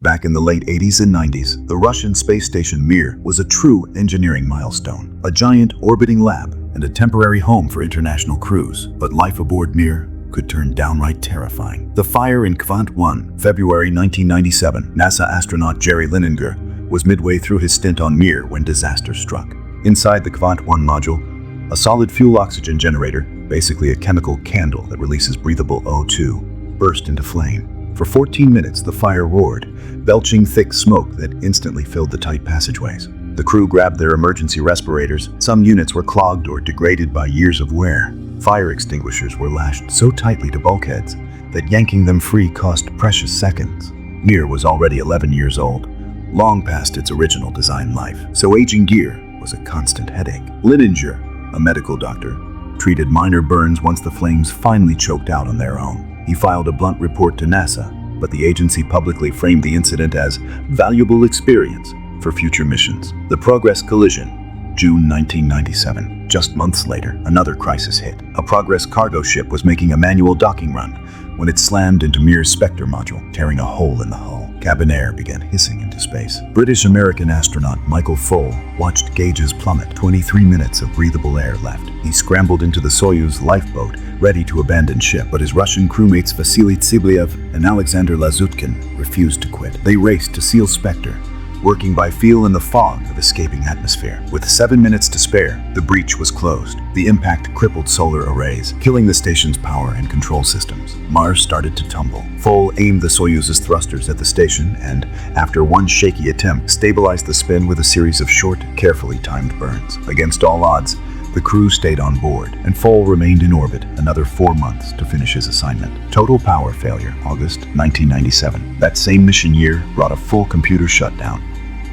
Back in the late 80s and 90s, the Russian space station Mir was a true engineering milestone, a giant orbiting lab and a temporary home for international crews. But life aboard Mir could turn downright terrifying. The fire in Kvant 1, February 1997, NASA astronaut Jerry Lininger was midway through his stint on Mir when disaster struck. Inside the Kvant 1 module, a solid fuel oxygen generator, basically a chemical candle that releases breathable O2, burst into flame. For 14 minutes, the fire roared, belching thick smoke that instantly filled the tight passageways. The crew grabbed their emergency respirators. Some units were clogged or degraded by years of wear. Fire extinguishers were lashed so tightly to bulkheads that yanking them free cost precious seconds. Mir was already 11 years old, long past its original design life, so aging gear was a constant headache. Lininger, a medical doctor, treated minor burns once the flames finally choked out on their own. He filed a blunt report to NASA, but the agency publicly framed the incident as valuable experience for future missions. The Progress collision, June 1997. Just months later, another crisis hit. A Progress cargo ship was making a manual docking run when it slammed into Mir's Spectre module, tearing a hole in the hull. Cabin air began hissing into space. British-American astronaut Michael Foale watched gauges plummet. 23 minutes of breathable air left. He scrambled into the Soyuz lifeboat, ready to abandon ship, but his Russian crewmates Vasily Tsiblyev and Alexander Lazutkin refused to quit. They raced to seal Spectre, working by feel in the fog of escaping atmosphere. With 7 minutes to spare, the breach was closed. The impact crippled solar arrays, killing the station's power and control systems. Mars started to tumble. Foale aimed the Soyuz's thrusters at the station and, after one shaky attempt, stabilized the spin with a series of short, carefully timed burns. Against all odds, the crew stayed on board, and Foale remained in orbit another 4 months to finish his assignment. Total power failure, August 1997. That same mission year brought a full computer shutdown.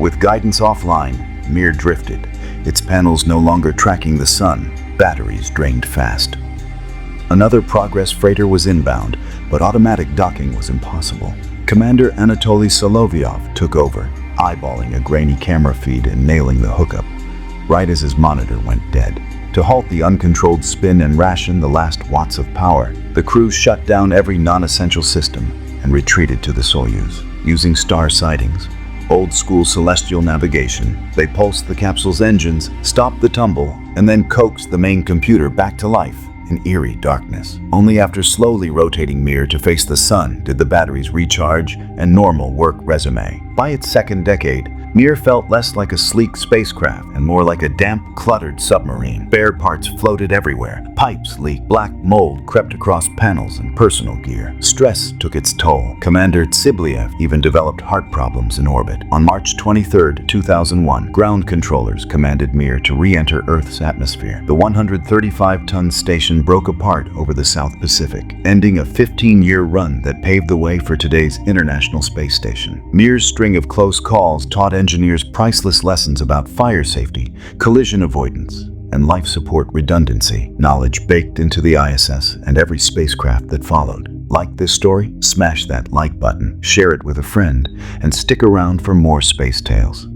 With guidance offline, Mir drifted, its panels no longer tracking the sun, batteries drained fast. Another Progress freighter was inbound, but automatic docking was impossible. Commander Anatoly Solovyov took over, eyeballing a grainy camera feed and nailing the hookup, right as his monitor went dead. To halt the uncontrolled spin and ration the last watts of power, the crew shut down every non-essential system and retreated to the Soyuz. Using star sightings, old-school celestial navigation, they pulsed the capsule's engines, stopped the tumble, and then coaxed the main computer back to life in eerie darkness. Only after slowly rotating Mir to face the sun did the batteries recharge and normal work resume. By its second decade, Mir felt less like a sleek spacecraft and more like a damp, cluttered submarine. Spare parts floated everywhere. Pipes leaked. Black mold crept across panels and personal gear. Stress took its toll. Commander Tsiblyev even developed heart problems in orbit. On March 23, 2001, ground controllers commanded Mir to re-enter Earth's atmosphere. The 135-ton station broke apart over the South Pacific, ending a 15-year run that paved the way for today's International Space Station. Mir's string of close calls taught engineers priceless lessons about fire safety, collision avoidance, and life support redundancy, knowledge baked into the ISS and every spacecraft that followed. Like this story? Smash that like button, share it with a friend, and stick around for more space tales.